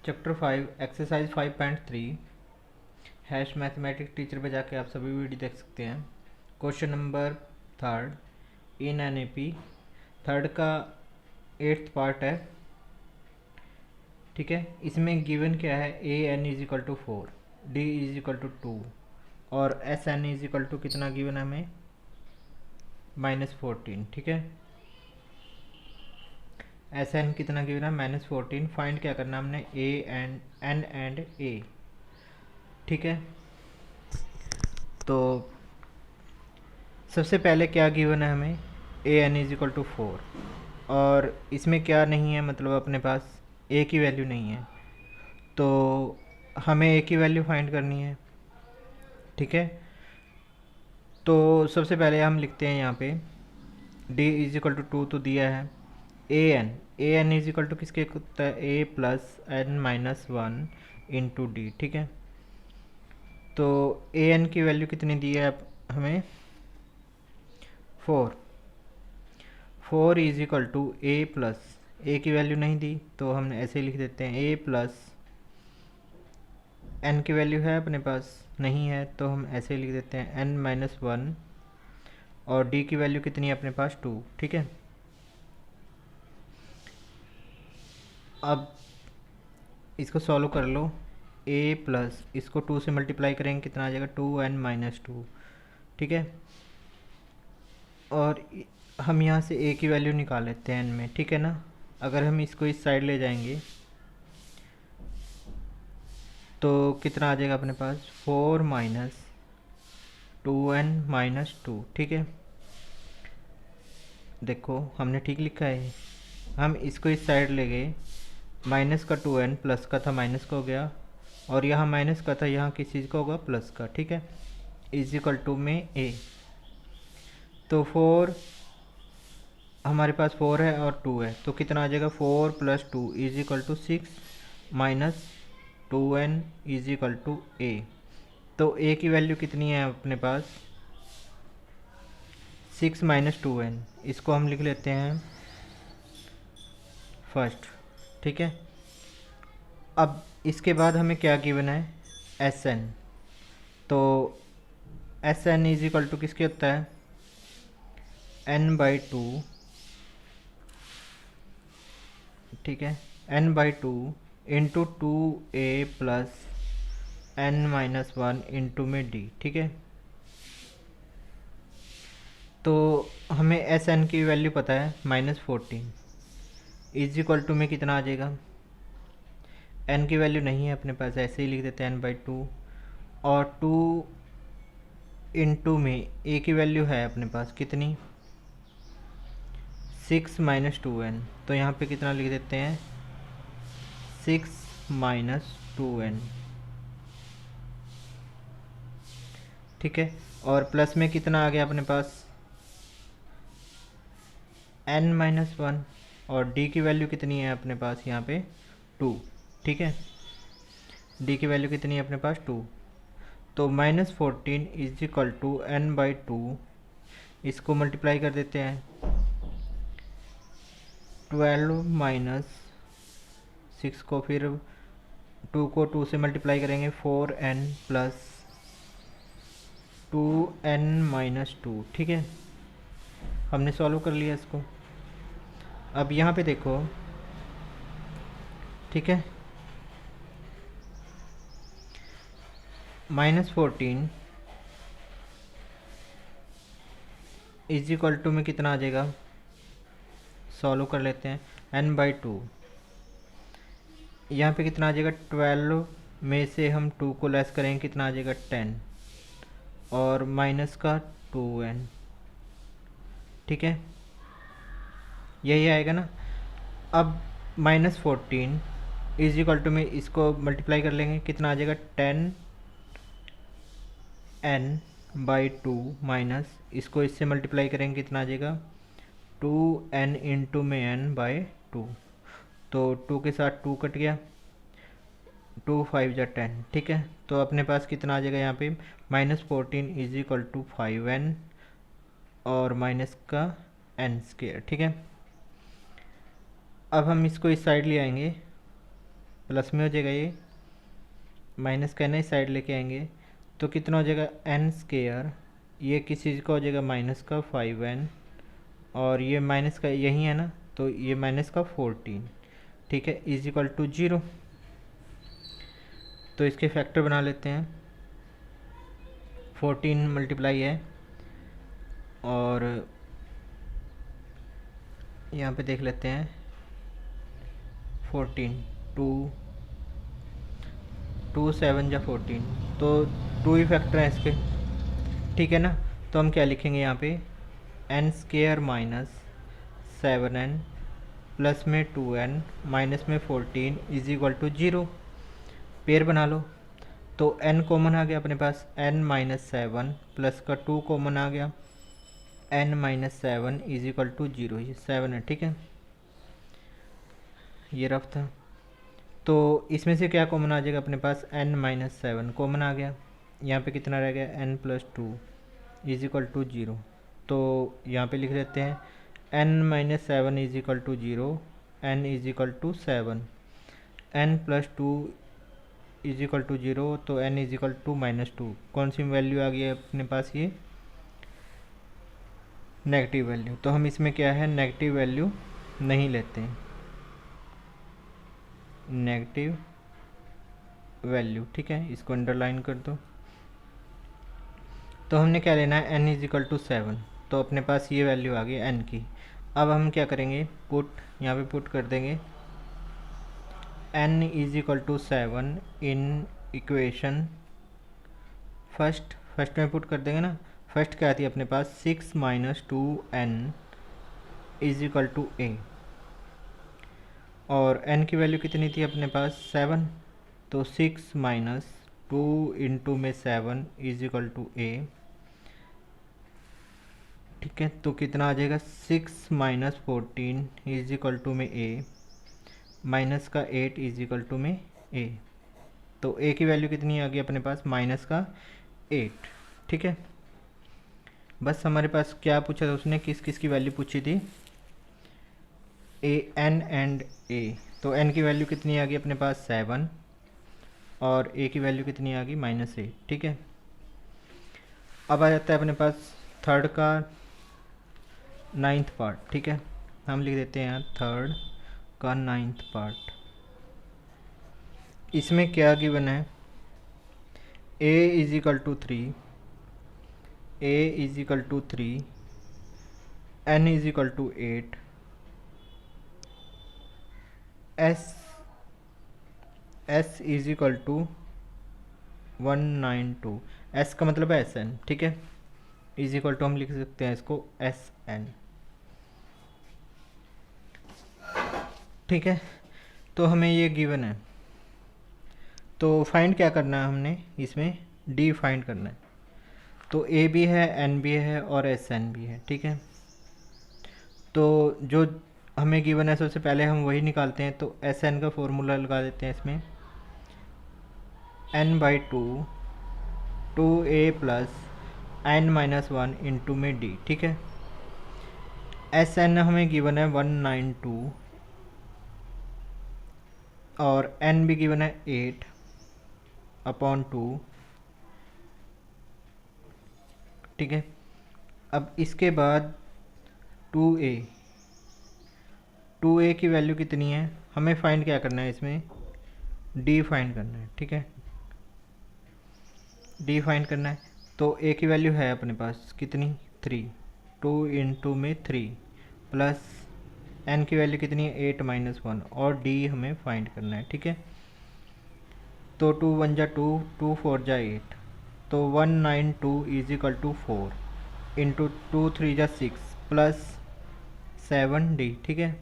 Chapter 5 exercise 5.3 hash mathematics teacher पे जाके आप सभी वीडियो देख सकते हैं। Question number third in an A P, third का 8th पार्ट है। ठीक है, इसमें गिवन क्या है, a n is equal to 4, d is equal to 2 और S N is equal to कितना गिवन है हमें, -14। ठीक है, एस एन कितना गिवन है, -14। फाइंड क्या करना है हमने, ए एंड एन एंड ए। ठीक है, तो सबसे पहले क्या गिवन है हमें, ए एन इज इक्वल टू 4 और इसमें क्या नहीं है, मतलब अपने पास ए की वैल्यू नहीं है, तो हमें ए की वैल्यू फाइंड करनी है। ठीक है, तो सबसे पहले हम लिखते हैं यहाँ पे डी इज इक्वल टू 2 तो दिया है, a n is equal to किसके होता है, a plus n minus 1 into d. ठीक है, तो ए एन की वैल्यू कितनी दी है हमें, 4 is equal to A plus, a की वैल्यू नहीं दी तो हम ऐसे ही लिख देते हैं, ए प्लस एन की वैल्यू है अपने पास नहीं है तो हम ऐसे ही लिख देते हैं एन माइनस 1 और डी की वैल्यू कितनी है अपने पास 2। ठीक है, अब इसको सॉल्व कर लो, ए प्लस इसको 2 से मल्टीप्लाई करेंगे कितना आ जाएगा, 2n-2। ठीक है, और हम यहाँ से ए की वैल्यू निकाल लेते हैं एन में। ठीक है ना, अगर हम इसको इस साइड ले जाएंगे तो कितना आ जाएगा अपने पास, 4 माइनस 2n-2। ठीक है, देखो हमने ठीक लिखा है, हम इसको इस साइड ले गए, माइनस का 2n प्लस का था माइनस का हो गया, और यहाँ माइनस का था यहाँ किस चीज़ का होगा, प्लस का। ठीक है, इज इक्वल टू में ए, तो 4 हमारे पास 4 है और 2 है तो कितना आ जाएगा, 4 plus 2 is equal to 6 minus 2n is equal to a. तो ए की वैल्यू कितनी है अपने पास, 6 माइनस 2n, इसको हम लिख लेते हैं फर्स्ट। ठीक है, अब इसके बाद हमें क्या गिवन है, एस एन, तो S N is equal to किसके होता है, n/2। ठीक है, n/2 into 2a plus n-1 into में d। ठीक है, तो हमें एस एन की वैल्यू पता है -14 इज इक्वल टू में कितना आ जाएगा, n की वैल्यू नहीं है अपने पास, ऐसे ही लिख देते हैं n/2 और 2 इंटू में a की वैल्यू है अपने पास कितनी, 6 माइनस 2n, तो यहाँ पे कितना लिख देते हैं, 6 माइनस 2n। ठीक है, और प्लस में कितना आ गया अपने पास, n-1 और d की वैल्यू कितनी है अपने पास यहाँ पे 2। ठीक है, d की वैल्यू कितनी है अपने पास 2, तो -14 इज इक्वल टू n/2, इसको मल्टीप्लाई कर देते हैं, 12 माइनस 6 को फिर 2 को 2 से मल्टीप्लाई करेंगे, 4n प्लस 2n-2। ठीक है, हमने सॉल्व कर लिया इसको। अब यहाँ पे देखो, ठीक है, -14 इज इक्वल टू में कितना आ जाएगा, सॉल्व कर लेते हैं, n/2 यहाँ पे कितना आ जाएगा, 12 में से हम 2 को लेस करेंगे कितना आ जाएगा, 10 और माइनस का 2n। ठीक है, यही आएगा ना। अब -14 इज इक्वल टू में इसको मल्टीप्लाई कर लेंगे कितना आ जाएगा, 10n/2 माइनस इसको इससे मल्टीप्लाई करेंगे कितना आ जाएगा, 2n इंटू में n/2, तो 2 के साथ 2 कट गया, 2 5 जा 10। ठीक है, तो अपने पास कितना आ जाएगा यहाँ पे, -14 इज इक्वल टू 5n और माइनस का n²। ठीक है, अब हम इसको इस साइड ले आएंगे, प्लस में हो जाएगा, ये माइनस का इस साइड लेके आएंगे तो कितना हो जाएगा एन स्केयर, ये किस चीज़ का हो जाएगा माइनस का 5n, और ये माइनस का यही है ना, तो ये माइनस का 14, ठीक है, इज इक्वल टू 0। तो इसके फैक्टर बना लेते हैं, 14 मल्टीप्लाई है, और यहाँ पे देख लेते हैं 14, 2 7 जा 14, तो 2 ही फैक्टर हैं इसके, ठीक है ना। तो हम क्या लिखेंगे यहाँ पे, N square minus 7n plus में 2n माइनस में 14 इज इक्वल टू 0। पेयर बना लो, तो n कॉमन आ गया अपने पास, n माइनस 7 प्लस का 2 कॉमन आ गया, n minus 7 is equal to 0, ये 7 है, ठीक है, ये रफ था। तो इसमें से क्या कॉमन आ जाएगा अपने पास, n माइनस 7 कॉमन आ गया, यहाँ पे कितना रह गया n plus 2 is equal to 0। तो यहाँ पे लिख देते हैं n minus 7 is equal to 0, n is equal to 7, n plus 2 is equal to 0, तो n is equal to minus 2। कौन सी वैल्यू आ गई है अपने पास, ये नेगेटिव वैल्यू। तो हम इसमें क्या है, नेगेटिव वैल्यू नहीं लेते हैं, नेगेटिव वैल्यू, ठीक है, इसको अंडरलाइन कर दो। तो हमने क्या लेना है, n इज इक्वल टू 7, तो अपने पास ये वैल्यू आ गई n की। अब हम क्या करेंगे, पुट, यहाँ पे पुट कर देंगे n is equal to 7 in equation first में पुट कर देंगे ना। फर्स्ट क्या आती है अपने पास, 6 minus 2n is equal to a, और n की वैल्यू कितनी थी अपने पास 7, तो 6 माइनस 2 इंटू में 7 इज इक्वल टू a, ठीक है। तो कितना आ जाएगा, 6 माइनस 14 इज इक्वल टू में a, माइनस का 8 इज इक्वल टू में a। तो a की वैल्यू कितनी आ गई अपने पास, माइनस का 8, ठीक है। बस हमारे पास क्या पूछा था उसने, किस किस की वैल्यू पूछी थी, n एंड a। तो n की वैल्यू कितनी आ गई अपने पास 7, और a की वैल्यू कितनी आ गई -8, ठीक है। अब आ जाता है अपने पास थर्ड का 9th पार्ट, ठीक है, हम लिख देते हैं यहाँ थर्ड का 9th पार्ट। इसमें क्या गिवन है, a is equal to 3, a is equal to 3, n is equal to 8, s is equal to 192, s का मतलब है sn, ठीक है, इज इक्वल टू हम लिख सकते हैं इसको sn, ठीक है। तो हमें ये गिवन है, तो फाइंड क्या करना है हमने, इसमें d फाइंड करना है। तो a भी है, n भी है, और sn भी है, ठीक है। तो जो हमें गिवन है सबसे पहले हम वही निकालते हैं, तो sn का फॉर्मूला लगा देते हैं इसमें, n/2 2a plus n minus 1 into में d, ठीक है। sn हमें गिवन है 192, और n भी गिवन है 8/2, ठीक है। अब इसके बाद 2a की वैल्यू कितनी है, हमें फाइंड क्या करना है इसमें, d फाइंड करना है, ठीक है, d फाइंड करना है। तो a की वैल्यू है अपने पास कितनी 3, 2 इंटू में 3 प्लस n की वैल्यू कितनी है 8 माइनस 1, और d हमें फाइंड करना है, ठीक है। तो 2 1 जा 2, 2 4 जा 8, तो 192 इज इक्वल टू 4 इंटू 2 3 जा 6 प्लस 7d, ठीक है।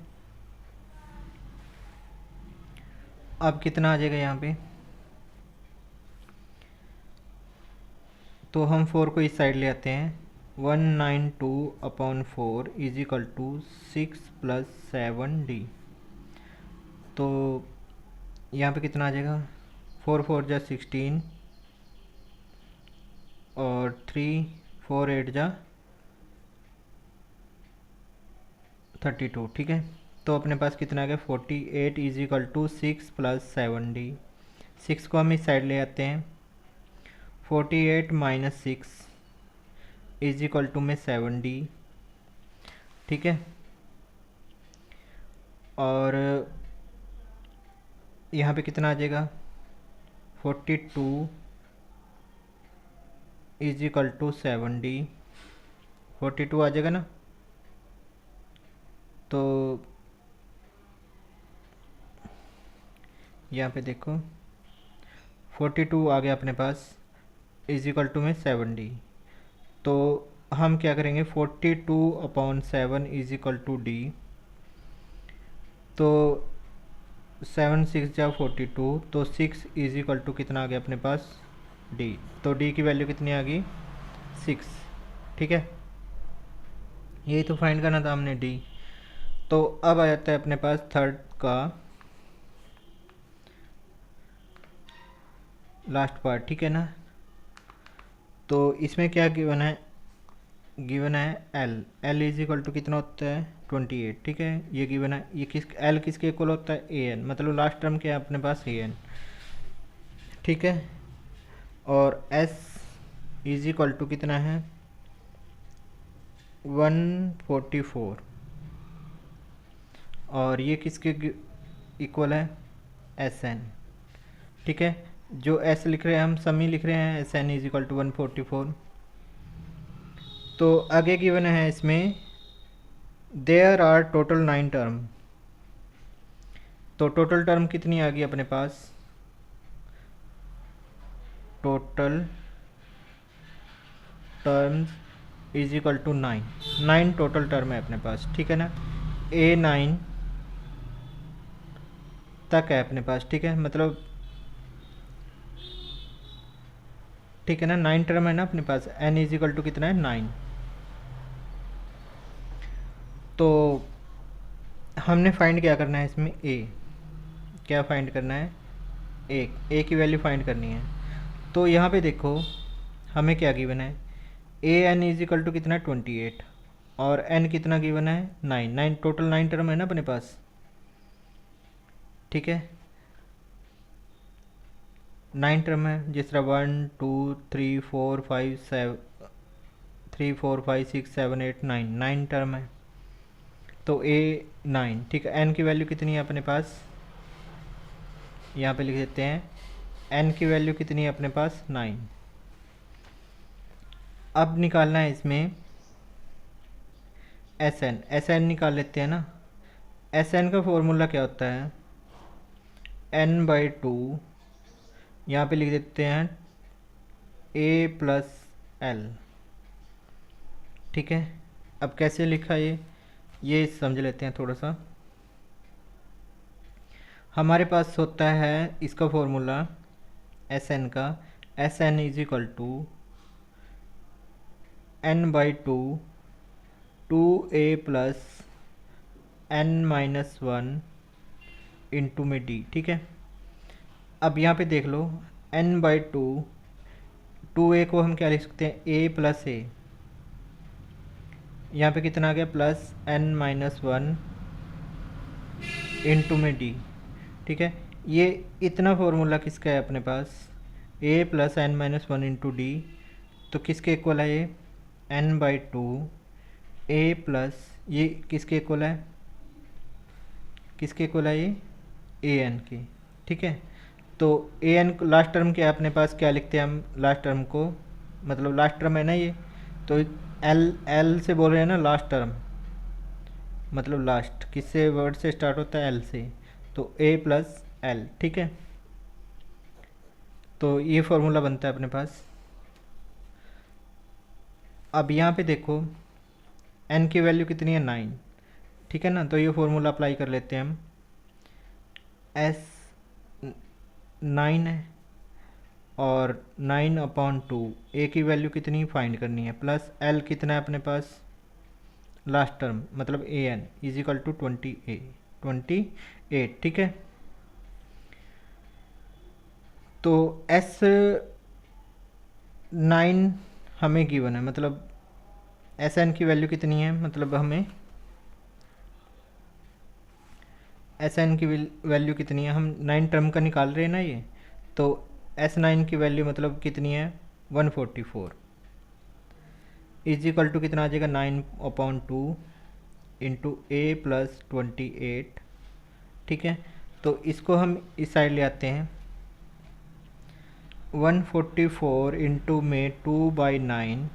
अब कितना आ जाएगा यहाँ पे, तो हम 4 को इस साइड ले आते हैं, 192/4 is equal to 6 plus 7d। तो यहाँ पे कितना आ जाएगा, 4 4 जा 16, और 3 4 8 जा 32, ठीक है। तो तो अपने पास कितना आ गया 48 is equal to 6 plus 7d। 6 को हम इस साइड ले आते हैं, 48 माइनस 6 इज इक्वल टू में 7d। ठीक है, और यहाँ पे कितना आ जाएगा 42 इज इक्वल टू 7d। 42 आ जाएगा ना, तो यहाँ पे देखो 42 आ गया अपने पास इज इक्वल टू में 7d। तो हम क्या करेंगे 42/7 इज इक्वल टू d। तो 7 6 जा 42, तो 6 इज इक्वल टू कितना आ गया अपने पास d। तो d की वैल्यू कितनी आ गई 6। ठीक है, यही तो फाइंड करना था हमने d। तो अब आ जाता है अपने पास थर्ड का लास्ट पार्ट। ठीक है ना, तो इसमें क्या गिवन है, गिवन है l इज इक्वल टू कितना होता है 28। ठीक है, ये गिवन है, ये l किसके इक्वल होता है an, मतलब लास्ट टर्म क्या है अपने पास an। ठीक है, और s इज इक्वल टू कितना है 144, और ये किसके इक्वल है sn। ठीक है, जो s लिख रहे हैं हम समी लिख रहे हैं sn इज इक्वल टू 144। तो आगे गिवन है इसमें देयर आर टोटल 9 टर्म। तो टोटल टर्म कितनी आ गई अपने पास, total terms is equal to 9 total term है अपने पास। ठीक है ना, A9 तक है अपने पास। ठीक है, मतलब ठीक है ना, 9 टर्म है ना अपने पास, n इज इक्वल टू कितना है 9। तो हमने फाइंड क्या करना है इसमें a, क्या फाइंड करना है a की वैल्यू फाइंड करनी है। तो यहाँ पे देखो हमें क्या गिवन है an इज इक्वल टू कितना 28, और n कितना गिवन है 9 टोटल 9 टर्म है ना अपने पास। ठीक है, 9 टर्म है, जिस तरह 1 2 3 4 5 7 3 4 5 6 7 8 9 टर्म है। तो A9। ठीक है, n की वैल्यू कितनी है अपने पास, यहाँ पे लिख देते हैं n की वैल्यू कितनी है अपने पास 9। अब निकालना है इसमें Sn निकाल लेते हैं ना। Sn का फॉर्मूला क्या होता है n/2, यहाँ पे लिख देते हैं a प्लस l। ठीक है, अब कैसे लिखा ये समझ लेते हैं थोड़ा सा। हमारे पास होता है इसका फॉर्मूला Sn का, Sn is equal to n/2 2a plus n-1 into में d। ठीक है, अब यहाँ पे देख लो n/2 2a को हम क्या लिख सकते हैं a प्लस a, यहाँ पे कितना आ गया प्लस n-1 इंटू में d। ठीक है, ये इतना फॉर्मूला किसका है अपने पास a plus n-1 into D, तो किसके इक्वल है ये n/2 a प्लस ये किसके इक्वल है, किसके इक्वल है ये an की। ठीक है, तो an लास्ट टर्म क्या है अपने पास, क्या लिखते हैं हम लास्ट टर्म को, मतलब लास्ट टर्म है ना ये, तो l से बोल रहे हैं ना लास्ट टर्म, मतलब लास्ट किससे वर्ड से स्टार्ट होता है l से, तो a प्लस l। ठीक है, तो ये फॉर्मूला बनता है अपने पास। अब यहाँ पे देखो n की वैल्यू कितनी है 9। ठीक है ना, तो ये फॉर्मूला अप्लाई कर लेते हैं हम, s 9 है और 9/2 a की वैल्यू कितनी फाइंड करनी है, प्लस l कितना है अपने पास लास्ट टर्म मतलब an इज इक्वल टू 28। ठीक है, तो S9 हमें गिवन है, मतलब Sn की वैल्यू कितनी है, मतलब हमें एस एन की वैल्यू कितनी है, हम 9 टर्म का निकाल रहे हैं ना ये, तो एस नाइन की वैल्यू मतलब कितनी है 144 इज इक्वल टू कितना आ जाएगा 9/2 इंटू ए प्लस 28। ठीक है, तो इसको हम इस साइड ले आते हैं। 144 इंटू में 2/9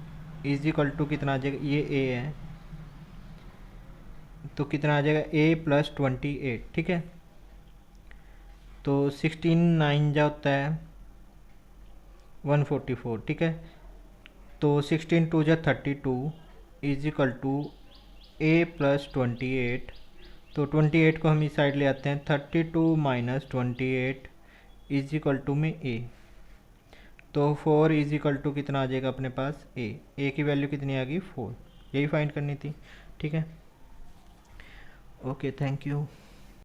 इज इक्वल टू कितना आ जाएगा, ये ए है तो कितना आ जाएगा ए प्लस 28। ठीक है, तो 16 9 जा होता है 144। ठीक है, तो 16 2 जा 32 is equal to A plus 28। तो 28 को हम इस साइड ले आते हैं, 32 माइनस 28 इज इक्वल टू में ए। तो 4 इज इक्वल टू कितना आ जाएगा अपने पास ए की वैल्यू कितनी आ गई 4। यही फाइंड करनी थी। ठीक है, ओके, थैंक यू।